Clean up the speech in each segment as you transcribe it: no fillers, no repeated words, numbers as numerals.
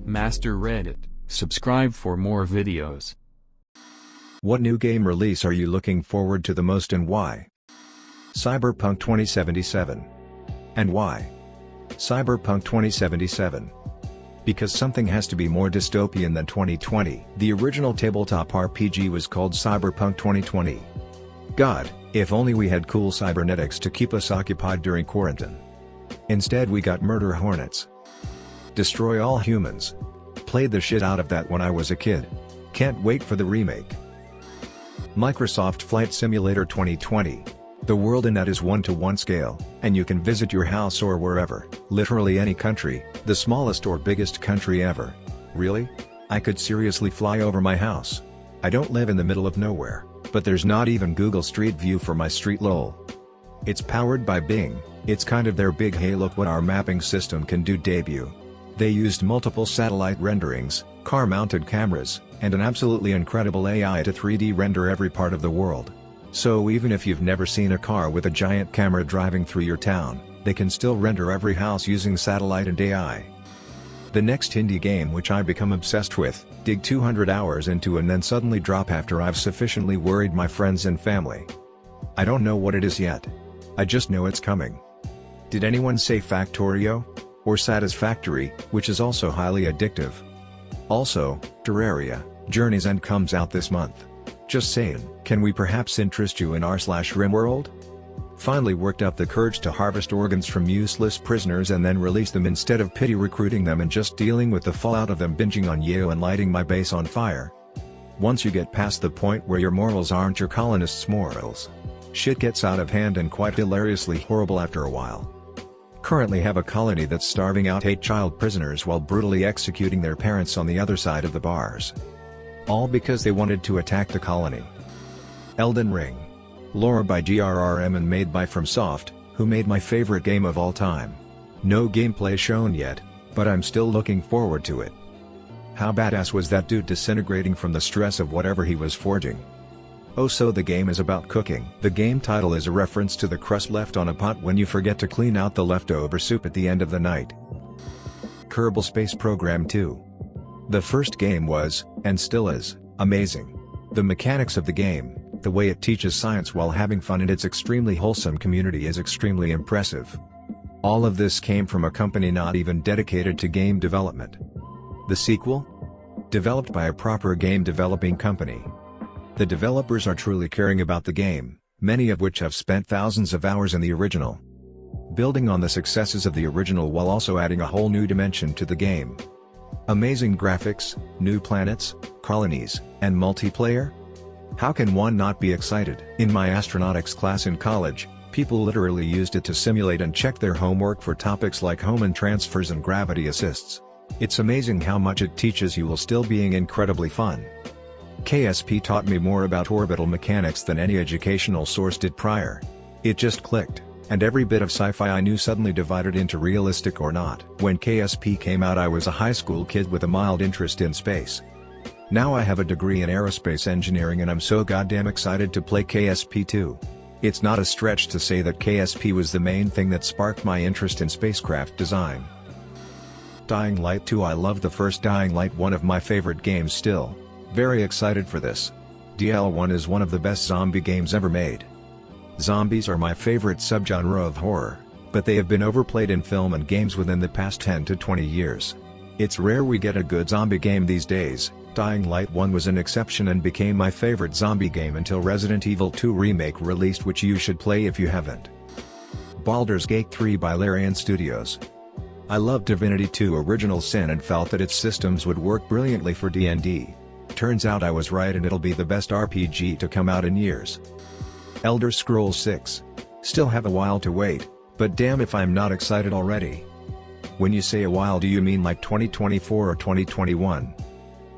Master Reddit, subscribe for more videos. What new game release are you looking forward to the most and why? Cyberpunk 2077. And why? Cyberpunk 2077. Because something has to be more dystopian than 2020. The original tabletop RPG was called Cyberpunk 2020. God, if only we had cool cybernetics to keep us occupied during quarantine. Instead we got murder hornets. Destroy all humans. Played the shit out of that when I was a kid. Can't wait for the remake. Microsoft Flight Simulator 2020. The world in that is 1-to-1 scale, and you can visit your house or wherever, literally any country, the smallest or biggest country ever. Really? I could seriously fly over my house. I don't live in the middle of nowhere, but there's not even Google Street View for my street lol. It's powered by Bing, it's kind of their big hey look what our mapping system can do debut. They used multiple satellite renderings, car-mounted cameras, and an absolutely incredible AI to 3D render every part of the world. So even if you've never seen a car with a giant camera driving through your town, they can still render every house using satellite and AI. The next indie game which I become obsessed with, dig 200 hours into and then suddenly drop after I've sufficiently worried my friends and family. I don't know what it is yet. I just know it's coming. Did anyone say Factorio? Or Satisfactory, which is also highly addictive. Also, Terraria, Journey's End comes out this month. Just saying, can we perhaps interest you in r/RimWorld? Finally worked up the courage to harvest organs from useless prisoners and then release them instead of pity recruiting them and just dealing with the fallout of them binging on Yeo and lighting my base on fire. Once you get past the point where your morals aren't your colonists' morals, shit gets out of hand and quite hilariously horrible after a while. Currently have a colony that's starving out 8 child prisoners while brutally executing their parents on the other side of the bars. All because they wanted to attack the colony. Elden Ring. Lore by GRRM and made by FromSoft, who made my favorite game of all time. No gameplay shown yet, but I'm still looking forward to it. How badass was that dude disintegrating from the stress of whatever he was forging? Oh, so the game is about cooking. The game title is a reference to the crust left on a pot when you forget to clean out the leftover soup at the end of the night. Kerbal Space Program 2. The first game was, and still is, amazing. The mechanics of the game, the way it teaches science while having fun and its extremely wholesome community is extremely impressive. All of this came from a company not even dedicated to game development. The sequel? Developed by a proper game developing company. The developers are truly caring about the game, many of which have spent thousands of hours in the original. Building on the successes of the original while also adding a whole new dimension to the game. Amazing graphics, new planets, colonies, and multiplayer? How can one not be excited? In my astronautics class in college, people literally used it to simulate and check their homework for topics like Hohmann transfers and gravity assists. It's amazing how much it teaches you while still being incredibly fun. KSP taught me more about orbital mechanics than any educational source did prior. It just clicked, and every bit of sci-fi I knew suddenly divided into realistic or not. When KSP came out I was a high school kid with a mild interest in space. Now I have a degree in aerospace engineering and I'm so goddamn excited to play KSP 2. It's not a stretch to say that KSP was the main thing that sparked my interest in spacecraft design. Dying Light 2. I love the first Dying Light, one of my favorite games still. Very excited for this. DL1 is one of the best zombie games ever made. Zombies are my favorite subgenre of horror, but they have been overplayed in film and games within the past 10 to 20 years. It's rare we get a good zombie game these days. Dying Light 1 was an exception and became my favorite zombie game until Resident Evil 2 Remake released, which you should play if you haven't. Baldur's Gate 3 by Larian Studios. I love Divinity 2 Original Sin and felt that its systems would work brilliantly for D&D. Turns out I was right and it'll be the best RPG to come out in years. Elder Scrolls 6. Still have a while to wait, but damn if I'm not excited already. When you say a while, do you mean like 2024 or 2021?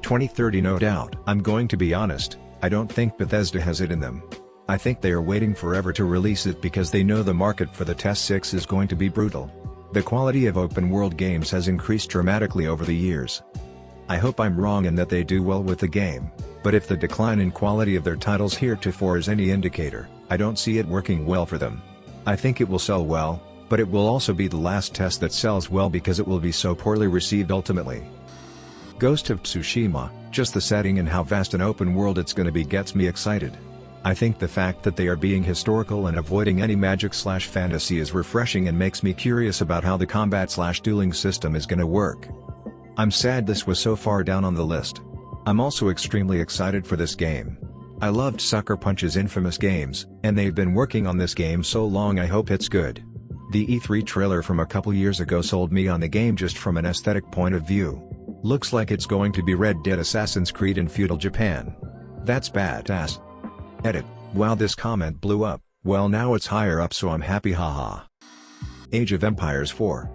2030 no doubt. I'm going to be honest, I don't think Bethesda has it in them. I think they are waiting forever to release it because they know the market for the TS6 is going to be brutal. The quality of open world games has increased dramatically over the years. I hope I'm wrong and that they do well with the game, but if the decline in quality of their titles heretofore is any indicator, I don't see it working well for them. I think it will sell well, but it will also be the last test that sells well because it will be so poorly received ultimately. Ghost of Tsushima, just the setting and how vast an open world it's gonna be gets me excited. I think the fact that they are being historical and avoiding any magic/fantasy is refreshing and makes me curious about how the combat/dueling system is gonna work. I'm sad this was so far down on the list. I'm also extremely excited for this game. I loved Sucker Punch's infamous games, and they've been working on this game so long I hope it's good. The E3 trailer from a couple years ago sold me on the game just from an aesthetic point of view. Looks like it's going to be Red Dead Assassin's Creed in feudal Japan. That's badass. Edit, wow, this comment blew up. Well, now it's higher up, so I'm happy, haha. Age of Empires 4.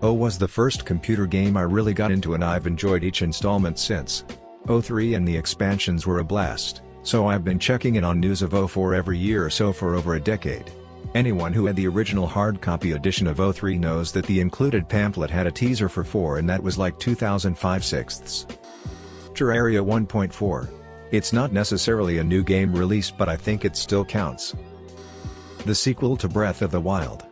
Was the first computer game I really got into, and I've enjoyed each installment since. 03 and the expansions were a blast, so I've been checking in on news of 04 every year or so for over a decade. Anyone who had the original hard copy edition of 03 knows that the included pamphlet had a teaser for 4, and that was like 2005/6. Terraria 1.4. It's not necessarily a new game release, but I think it still counts. The sequel to Breath of the Wild.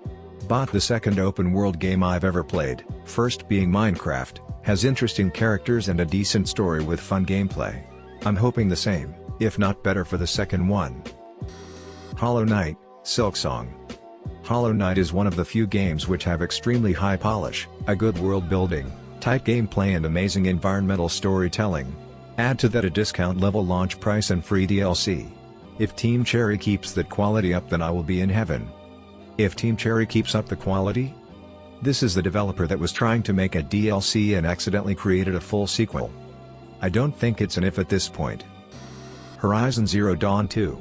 Bought the second open world game I've ever played, first being Minecraft, has interesting characters and a decent story with fun gameplay. I'm hoping the same, if not better, for the second one. Hollow Knight, Silksong. Hollow Knight is one of the few games which have extremely high polish, a good world building, tight gameplay and amazing environmental storytelling. Add to that a discount level launch price and free DLC. If Team Cherry keeps that quality up, then I will be in heaven. If Team Cherry keeps up the quality? This is the developer that was trying to make a DLC and accidentally created a full sequel. I don't think it's an if at this point. Horizon Zero Dawn 2.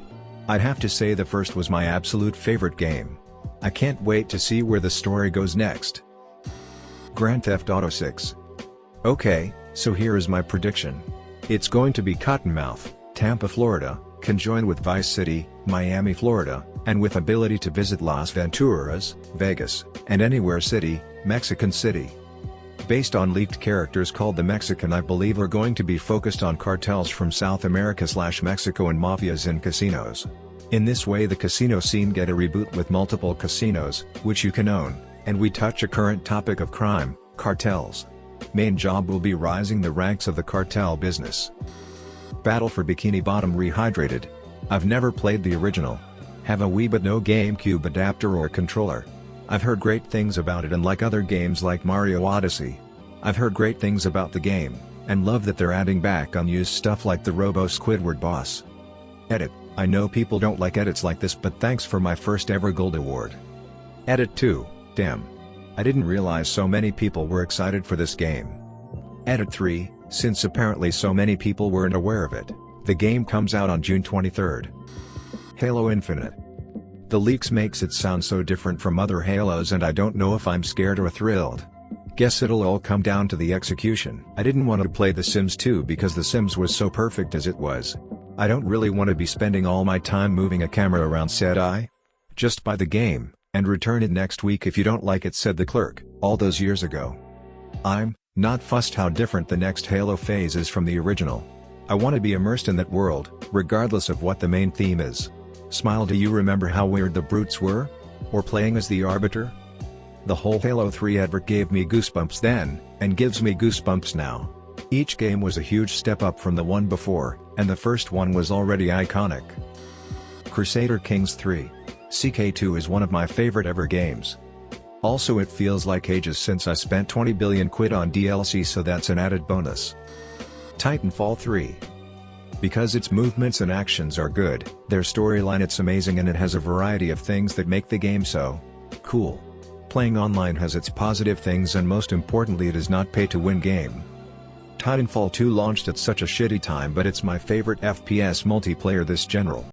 I'd have to say the first was my absolute favorite game. I can't wait to see where the story goes next. Grand Theft Auto 6. Okay, so here is my prediction. It's going to be Cottonmouth, Tampa, Florida, conjoined with Vice City, Miami, Florida, and with ability to visit Las Venturas, Vegas, and Anywhere City, Mexican City. Based on leaked characters called the Mexican, I believe are going to be focused on cartels from South America/Mexico and mafias in casinos. In this way the casino scene get a reboot with multiple casinos, which you can own, and we touch a current topic of crime, cartels. Main job will be rising the ranks of the cartel business. Battle for Bikini Bottom Rehydrated. I've never played the original. Have a Wii but no GameCube adapter or controller. I've heard great things about it, and like other games like Mario Odyssey, I've heard great things about the game, and love that they're adding back unused stuff like the Robo Squidward boss. Edit, I know people don't like edits like this, but thanks for my first ever gold award. Edit 2, damn. I didn't realize so many people were excited for this game. Edit 3, since apparently so many people weren't aware of it, the game comes out on June 23rd. Halo Infinite. The leaks makes it sound so different from other Halos, and I don't know if I'm scared or thrilled. Guess it'll all come down to the execution. I didn't want to play The Sims 2 because The Sims was so perfect as it was. I don't really want to be spending all my time moving a camera around, said I. Just buy the game, and return it next week if you don't like it, said the clerk, all those years ago. I'm not fussed how different the next Halo phase is from the original. I want to be immersed in that world, regardless of what the main theme is. Smile, do you remember how weird the brutes were? Or playing as the Arbiter? The whole Halo 3 advert gave me goosebumps then, and gives me goosebumps now. Each game was a huge step up from the one before, and the first one was already iconic. Crusader Kings 3. CK2 is one of my favorite ever games. Also, it feels like ages since I spent 20 billion quid on DLC, so that's an added bonus. Titanfall 3. Because its movements and actions are good, their storyline it's amazing, and it has a variety of things that make the game so cool. Playing online has its positive things, and most importantly it is not pay-to-win game. Titanfall 2 launched at such a shitty time, but it's my favorite FPS multiplayer this general.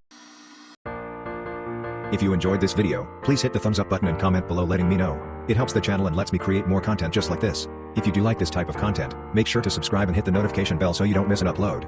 If you enjoyed this video, please hit the thumbs up button and comment below letting me know. It helps the channel and lets me create more content just like this. If you do like this type of content, make sure to subscribe and hit the notification bell so you don't miss an upload.